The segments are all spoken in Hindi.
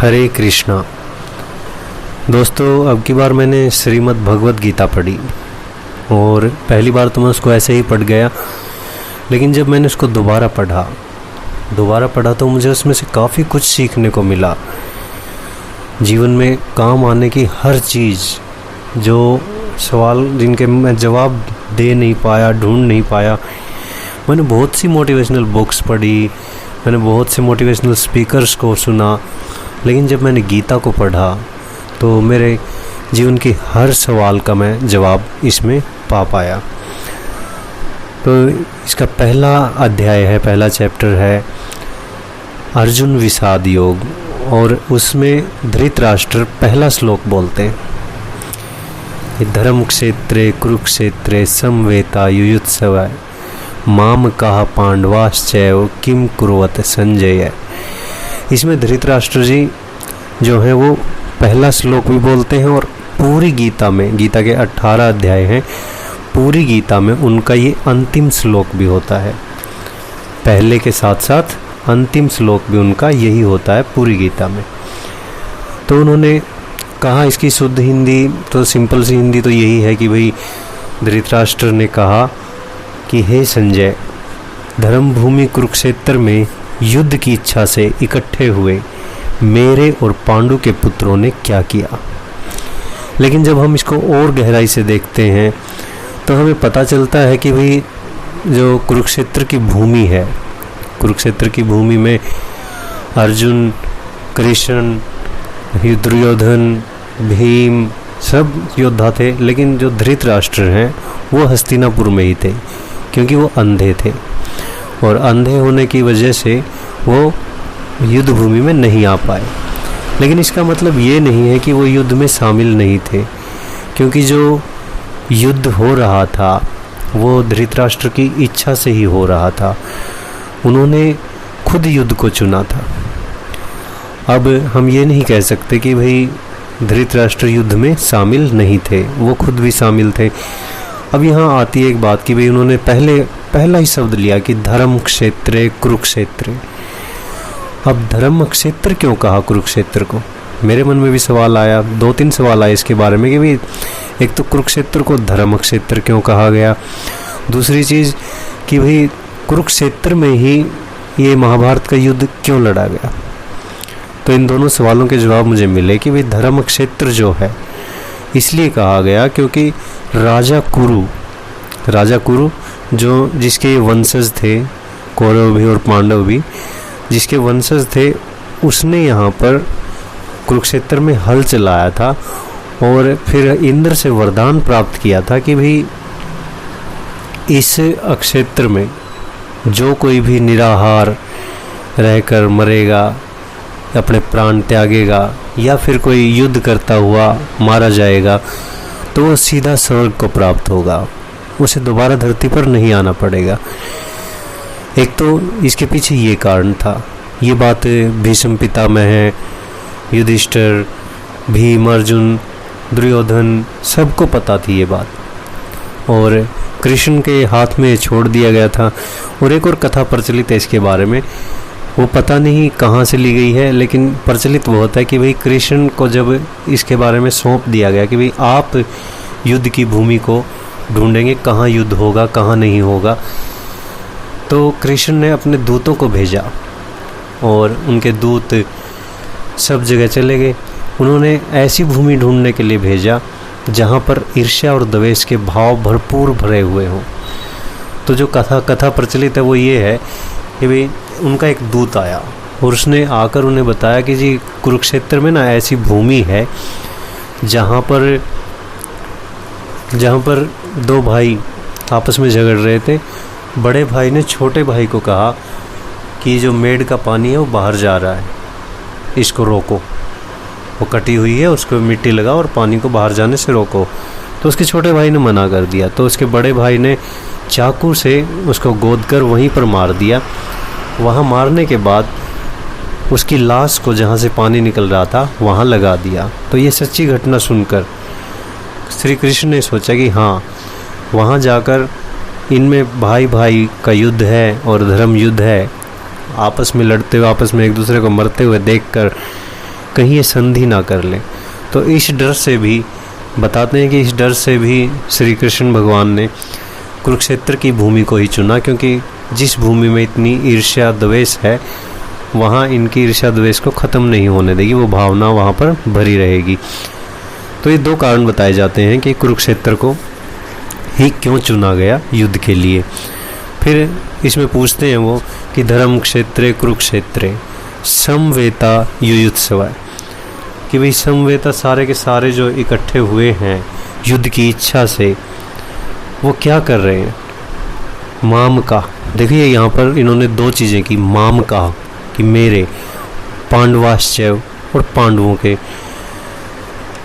हरे कृष्णा। दोस्तों, अब की बार मैंने श्रीमद् भगवत गीता पढ़ी और पहली बार तो मैं उसको ऐसे ही पढ़ गया, लेकिन जब मैंने उसको दोबारा पढ़ा तो मुझे उसमें से काफ़ी कुछ सीखने को मिला। जीवन में काम आने की हर चीज़, जो सवाल जिनके मैं जवाब दे नहीं पाया, ढूंढ नहीं पाया, मैंने बहुत सी मोटिवेशनल बुक्स पढ़ी, मैंने बहुत से मोटिवेशनल स्पीकर्स को सुना, लेकिन जब मैंने गीता को पढ़ा तो मेरे जीवन के हर सवाल का मैं जवाब इसमें पा पाया। तो इसका पहला अध्याय है, पहला चैप्टर है अर्जुन विषाद योग, और उसमें धृतराष्ट्र पहला श्लोक बोलते हैं, धर्म क्षेत्रे कुरुक्षेत्रे समवेता युयुत्सव माम कहा पांडवाश्चैव किम कुर्वत संजय। इसमें धृतराष्ट्र जी जो हैं वो पहला श्लोक भी बोलते हैं, और पूरी गीता में, गीता के 18 अध्याय हैं, पूरी गीता में उनका ये अंतिम श्लोक भी होता है। पहले के साथ साथ अंतिम श्लोक भी उनका यही होता है पूरी गीता में। तो उन्होंने कहा, इसकी शुद्ध हिंदी तो सिंपल सी हिंदी तो यही है कि भाई धृतराष्ट्र ने कहा कि हे संजय, धर्म भूमि कुरुक्षेत्र में युद्ध की इच्छा से इकट्ठे हुए मेरे और पांडु के पुत्रों ने क्या किया। लेकिन जब हम इसको और गहराई से देखते हैं तो हमें पता चलता है कि भाई जो कुरुक्षेत्र की भूमि है, कुरुक्षेत्र की भूमि में अर्जुन, कृष्ण, दुर्योधन, भीम सब योद्धा थे, लेकिन जो धृतराष्ट्र हैं वो हस्तिनापुर में ही थे, क्योंकि वो अंधे थे, और अंधे होने की वजह से वो युद्ध भूमि में नहीं आ पाए। लेकिन इसका मतलब ये नहीं है कि वो युद्ध में शामिल नहीं थे, क्योंकि जो युद्ध हो रहा था वो धृतराष्ट्र की इच्छा से ही हो रहा था। उन्होंने खुद युद्ध को चुना था। अब हम ये नहीं कह सकते कि भाई धृतराष्ट्र युद्ध में शामिल नहीं थे, वो खुद भी शामिल थे। अब यहाँ आती है एक बात कि भाई उन्होंने पहला ही शब्द लिया कि धर्म क्षेत्रे कुरुक्षेत्र। अब धर्म क्षेत्र क्यों कहा कुरुक्षेत्र को? मेरे मन में भी सवाल आया, 2-3 सवाल आए इसके बारे में कि भाई एक तो कुरुक्षेत्र को धर्म क्षेत्र क्यों कहा गया, दूसरी चीज़ कि भाई कुरुक्षेत्र में ही ये महाभारत का युद्ध क्यों लड़ा गया। तो इन दोनों सवालों के जवाब मुझे मिले कि भाई धर्म क्षेत्र जो है इसलिए कहा गया क्योंकि राजा कुरु जो जिसके वंशज थे, कौरव भी और पांडव भी जिसके वंशज थे, उसने यहाँ पर कुरुक्षेत्र में हल चलाया था, और फिर इंद्र से वरदान प्राप्त किया था कि भाई इस क्षेत्र में जो कोई भी निराहार रहकर मरेगा, अपने प्राण त्यागेगा, या फिर कोई युद्ध करता हुआ मारा जाएगा, तो वो सीधा स्वर्ग को प्राप्त होगा, उसे दोबारा धरती पर नहीं आना पड़ेगा। एक तो इसके पीछे ये कारण था। ये बात भीष्म पितामह है, युधिष्ठिर, भीम, अर्जुन, दुर्योधन सबको पता थी ये बात, और कृष्ण के हाथ में छोड़ दिया गया था। और एक और कथा प्रचलित है इसके बारे में, वो पता नहीं कहाँ से ली गई है, लेकिन प्रचलित वो होता है कि भाई कृष्ण को जब इसके बारे में सौंप दिया गया कि भाई आप युद्ध की भूमि को ढूंढेंगे, कहाँ युद्ध होगा कहाँ नहीं होगा, तो कृष्ण ने अपने दूतों को भेजा और उनके दूत सब जगह चले गए। उन्होंने ऐसी भूमि ढूंढने के लिए भेजा जहाँ पर ईर्ष्या और द्वेष के भाव भरपूर भरे हुए हों। तो जो कथा प्रचलित है वो ये है कि भाई उनका एक दूत आया और उसने आकर उन्हें बताया कि जी कुरुक्षेत्र में ना ऐसी भूमि है जहाँ पर 2 भाई आपस में झगड़ रहे थे। बड़े भाई ने छोटे भाई को कहा कि जो मेड़ का पानी है वो बाहर जा रहा है, इसको रोको, वो कटी हुई है, उसको मिट्टी लगाओ और पानी को बाहर जाने से रोको। तो उसके छोटे भाई ने मना कर दिया, तो उसके बड़े भाई ने चाकू से उसको गोद कर वहीं पर मार दिया। वहाँ मारने के बाद उसकी लाश को जहाँ से पानी निकल रहा था वहाँ लगा दिया। तो ये सच्ची घटना सुनकर श्री कृष्ण ने सोचा कि हाँ, वहाँ जाकर इनमें भाई भाई का युद्ध है और धर्म युद्ध है, आपस में लड़ते हुए, आपस में एक दूसरे को मरते हुए देखकर कहीं ये संधि ना कर ले। तो इस डर से भी बताते हैं कि इस डर से भी श्री कृष्ण भगवान ने कुरुक्षेत्र की भूमि को ही चुना, क्योंकि जिस भूमि में इतनी ईर्ष्या द्वेष है वहाँ इनकी ईर्ष्या द्वेष को ख़त्म नहीं होने देगी, वो भावना वहाँ पर भरी रहेगी। तो ये 2 कारण बताए जाते हैं कि कुरुक्षेत्र को ही क्यों चुना गया युद्ध के लिए। फिर इसमें पूछते हैं वो कि धर्म क्षेत्रे कुरुक्षेत्रे समवेता युयुत्सव, कि भाई समवेता सारे के सारे जो इकट्ठे हुए हैं युद्ध की इच्छा से, वो क्या कर रहे हैं? माम का, देखिए यहाँ पर इन्होंने 2 चीज़ें की। माम का कि मेरे, पांडवाश्चैव और पांडवों के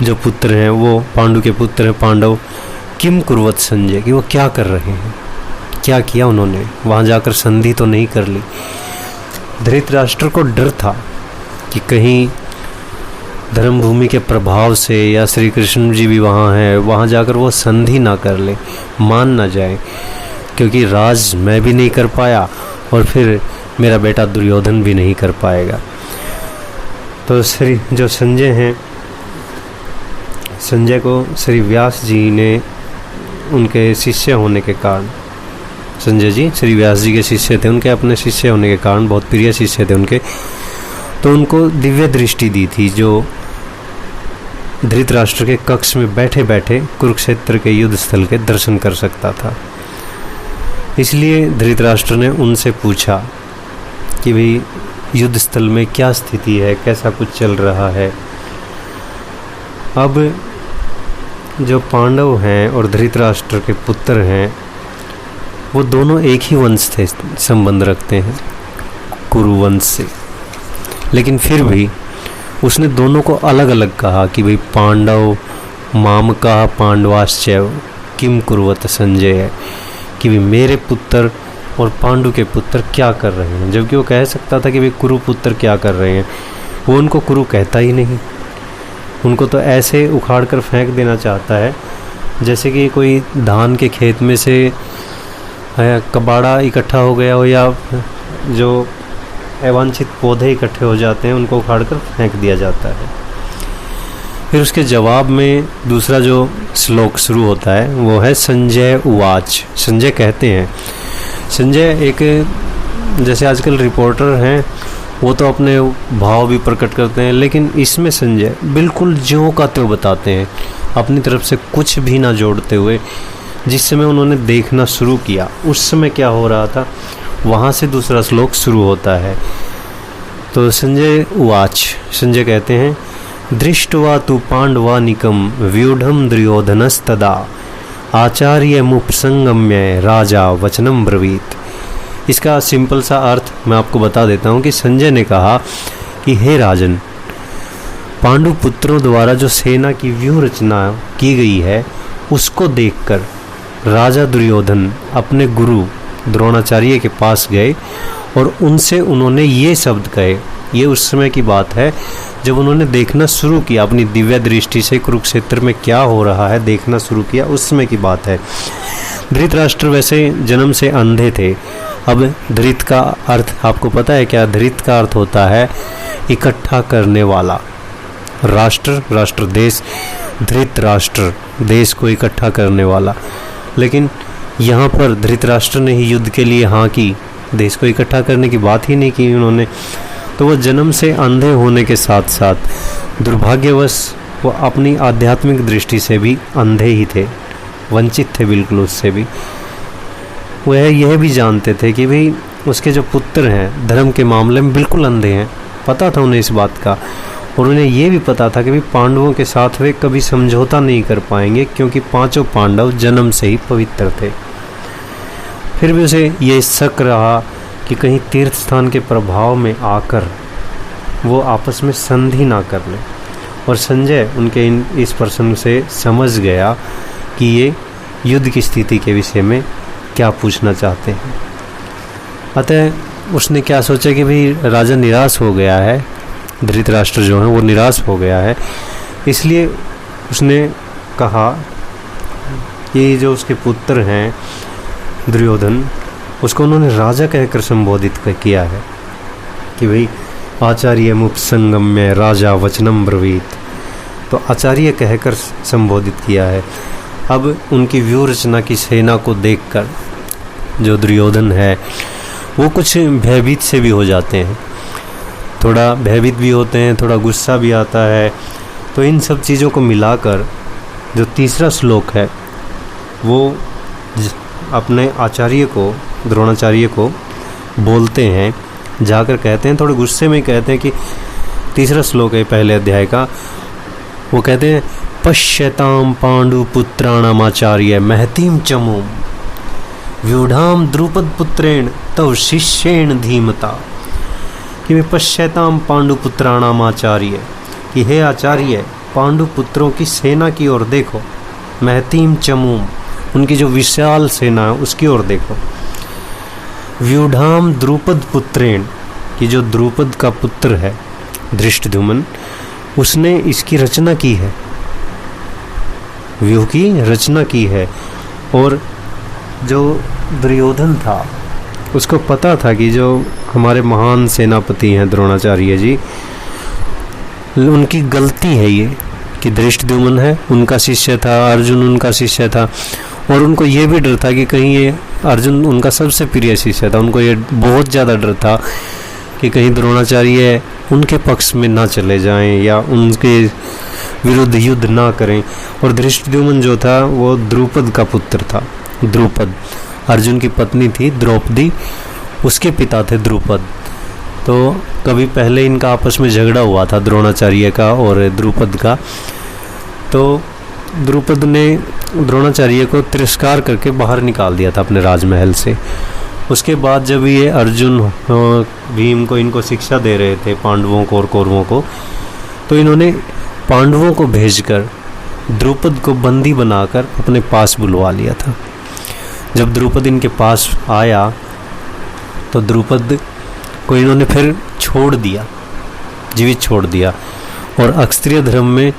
जो पुत्र हैं, वो पांडु के पुत्र हैं पांडव, किम कुर्वत संजय, कि वो क्या कर रहे हैं, क्या किया उन्होंने, वहाँ जाकर संधि तो नहीं कर ली। धृतराष्ट्र को डर था कि कहीं धर्मभूमि के प्रभाव से या श्री कृष्ण जी भी वहाँ हैं, वहाँ जाकर वो संधि ना कर ले, मान ना जाए, क्योंकि राज मैं भी नहीं कर पाया और फिर मेरा बेटा दुर्योधन भी नहीं कर पाएगा। तो श्री जो संजय हैं, संजय को श्री व्यास जी ने उनके शिष्य होने के कारण, संजय जी श्री व्यास जी के शिष्य थे, उनके अपने शिष्य होने के कारण, बहुत प्रिय शिष्य थे उनके, तो उनको दिव्य दृष्टि दी थी, जो धृतराष्ट्र के कक्ष में बैठे बैठे कुरुक्षेत्र के युद्ध स्थल के दर्शन कर सकता था। इसलिए धृतराष्ट्र ने उनसे पूछा कि भाई युद्ध स्थल में क्या स्थिति है, कैसा कुछ चल रहा है। अब जो पांडव हैं और धृतराष्ट्र के पुत्र हैं, वो दोनों एक ही वंश थे, संबंध रखते हैं कुरुवंश से, लेकिन फिर भी उसने दोनों को अलग अलग कहा कि भाई पांडव मामका पांडवाश्चैव किम कुर्वत संजय है, कि भाई मेरे पुत्र और पांडु के पुत्र क्या कर रहे हैं, जबकि वो कह सकता था कि भाई कुरु पुत्र क्या कर रहे हैं। वो उनको कुरु कहता ही नहीं, उनको तो ऐसे उखाड़ कर फेंक देना चाहता है जैसे कि कोई धान के खेत में से कबाड़ा इकट्ठा हो गया हो, या जो अवांछित पौधे इकट्ठे हो जाते हैं उनको उखाड़ कर फेंक दिया जाता है। फिर उसके जवाब में दूसरा जो श्लोक शुरू होता है वो है संजय उवाच। संजय कहते हैं, संजय एक जैसे आजकल रिपोर्टर हैं वो तो अपने भाव भी प्रकट करते हैं, लेकिन इसमें संजय बिल्कुल ज्यों का त्यों बताते हैं, अपनी तरफ से कुछ भी ना जोड़ते हुए। जिस समय उन्होंने देखना शुरू किया उस समय क्या हो रहा था, वहाँ से दूसरा श्लोक शुरू होता है। तो संजय उवाच, संजय कहते हैं, दृष्ट्वा तु पांडवानिकम व्यूढ़म दुर्योधनस्तदा आचार्य मुपसंगम्य राजा वचनम ब्रवीत। इसका सिंपल सा अर्थ मैं आपको बता देता हूँ कि संजय ने कहा कि हे राजन, पांडु पुत्रों द्वारा जो सेना की व्यूह रचना की गई है उसको देखकर राजा दुर्योधन अपने गुरु द्रोणाचार्य के पास गए और उनसे उन्होंने ये शब्द कहे। ये उस समय की बात है जब उन्होंने देखना शुरू किया, अपनी दिव्य दृष्टि से कुरुक्षेत्र में क्या हो रहा है देखना शुरू किया, उस समय की बात है। धृतराष्ट्र वैसे जन्म से अंधे थे। अब धृत का अर्थ आपको पता है क्या? धृत का अर्थ होता है इकट्ठा करने वाला। राष्ट्र, राष्ट्र देश, धृत राष्ट्र देश को इकट्ठा करने वाला। लेकिन यहाँ पर धृतराष्ट्र ने ही युद्ध के लिए हाँ की, देश को इकट्ठा करने की बात ही नहीं की उन्होंने। तो वो जन्म से अंधे होने के साथ साथ दुर्भाग्यवश वो अपनी आध्यात्मिक दृष्टि से भी अंधे ही थे, वंचित थे बिल्कुल उससे भी। वह यह भी जानते थे कि भाई उसके जो पुत्र हैं धर्म के मामले में बिल्कुल अंधे हैं, पता था उन्हें इस बात का। और उन्हें ये भी पता था कि भाई पांडवों के साथ वे कभी समझौता नहीं कर पाएंगे, क्योंकि पांचों पांडव जन्म से ही पवित्र थे। फिर भी उसे ये शक रहा कि कहीं तीर्थ स्थान के प्रभाव में आकर वो आपस में संधि ना कर लें। और संजय उनके इस प्रश्न से समझ गया कि ये युद्ध की स्थिति के विषय में क्या पूछना चाहते हैं। अतः उसने क्या सोचा कि भाई राजा निराश हो गया है, धृतराष्ट्र जो है वो निराश हो गया है, इसलिए उसने कहा कि जो उसके पुत्र हैं दुर्योधन, उसको उन्होंने राजा कहकर संबोधित किया है कि भाई आचार्य मुपसंगम्य राजा वचनम ब्रवीत। तो आचार्य कहकर संबोधित किया है। अब उनकी व्यूह रचना की सेना को देखकर जो दुर्योधन है वो कुछ भयभीत से भी हो जाते हैं, थोड़ा भयभीत भी होते हैं, थोड़ा गुस्सा भी आता है। तो इन सब चीज़ों को मिलाकर जो तीसरा श्लोक है वो अपने आचार्य को, द्रोणाचार्य को बोलते हैं, जाकर कहते हैं, थोड़े गुस्से में कहते हैं कि तीसरा श्लोक है पहले अध्याय का, वो कहते हैं पश्यताम पांडुपुत्राणाम आचार्य महतीम चमूम व्यूढ़ाम द्रुपद पुत्रेण तव शिष्येण धीमता। कि वे पश्यताम पांडुपुत्राणाम आचार्य, कि हे आचार्य पांडुपुत्रों की सेना की ओर देखो, महतीम चमूम उनकी जो विशाल सेना है उसकी ओर देखो, व्यूढ़ाम द्रुपद पुत्रेण कि जो द्रुपद का पुत्र है धृष्टद्युम्न, उसने इसकी रचना की है, व्यूह की रचना की है। और जो दुर्योधन था उसको पता था कि जो हमारे महान सेनापति हैं द्रोणाचार्य जी, उनकी गलती है ये कि धृष्टद्युम्न है उनका शिष्य था, अर्जुन उनका शिष्य था, और उनको ये भी डर था कि कहीं ये अर्जुन उनका सबसे प्रिय शिष्य था, उनको ये बहुत ज़्यादा डर था कि कहीं द्रोणाचार्य उनके पक्ष में ना चले जाएं या उनके विरुद्ध युद्ध ना करें। और धृष्टद्युम्न जो था वो द्रुपद का पुत्र था। द्रुपद अर्जुन की पत्नी थी द्रौपदी, उसके पिता थे द्रुपद। तो कभी पहले इनका आपस में झगड़ा हुआ था द्रोणाचार्य का और द्रुपद का। तो द्रुपद ने द्रोणाचार्य को तिरस्कार करके बाहर निकाल दिया था अपने राजमहल से। उसके बाद जब ये अर्जुन भीम को इनको शिक्षा दे रहे थे, पांडवों को और कौरवों को, तो इन्होंने पांडवों को भेजकर द्रुपद को बंदी बनाकर अपने पास बुलवा लिया था। जब द्रुपद इनके पास आया तो द्रुपद को इन्होंने फिर छोड़ दिया, जीवित छोड़ दिया। और अक्षत्रिय धर्म में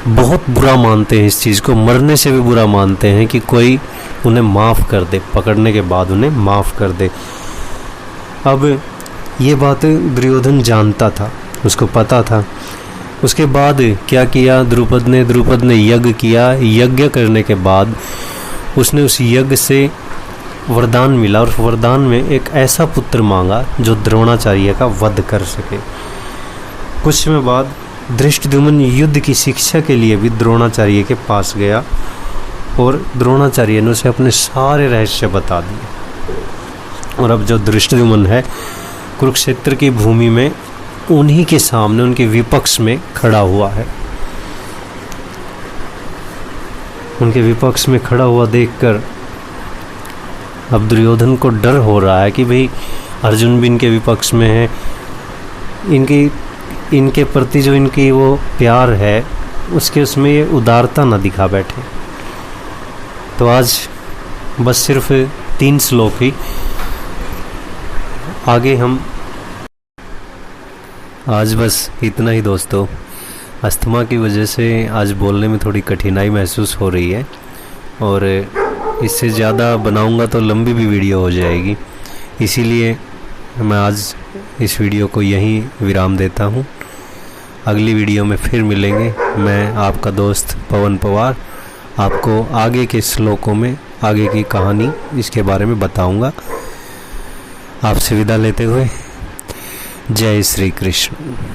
बहुत बुरा मानते हैं इस चीज़ को, मरने से भी बुरा मानते हैं कि कोई उन्हें माफ़ कर दे, पकड़ने के बाद उन्हें माफ़ कर दे। अब ये बात दुर्योधन जानता था, उसको पता था। उसके बाद क्या किया द्रुपद ने यज्ञ किया। यज्ञ करने के बाद उसने उस यज्ञ से वरदान मिला और वरदान में एक ऐसा पुत्र मांगा जो द्रोणाचार्य का वध कर सके। कुछ समय बाद धृष्टद्युम्न युद्ध की शिक्षा के लिए भी द्रोणाचार्य के पास गया और द्रोणाचार्य ने उसे अपने सारे रहस्य बता दिए। और अब जो धृष्टद्युम्न है कुरुक्षेत्र की भूमि में उन्हीं के सामने उनके विपक्ष में खड़ा हुआ है। उनके विपक्ष में खड़ा हुआ देखकर अब दुर्योधन को डर हो रहा है कि भाई अर्जुन भी इनके विपक्ष में है, इनके प्रति जो इनकी वो प्यार है उसके उसमें ये उदारता न दिखा बैठे। तो आज बस सिर्फ 3 श्लोक ही, आगे हम आज बस इतना ही दोस्तों। अस्थमा की वजह से आज बोलने में थोड़ी कठिनाई महसूस हो रही है और इससे ज़्यादा बनाऊंगा तो लंबी भी वीडियो हो जाएगी, इसीलिए मैं आज इस वीडियो को यहीं विराम देता हूँ। अगली वीडियो में फिर मिलेंगे। मैं आपका दोस्त पवन पवार आपको आगे के श्लोकों में आगे की कहानी इसके बारे में बताऊंगा। आपसे विदा लेते हुए जय श्री कृष्ण।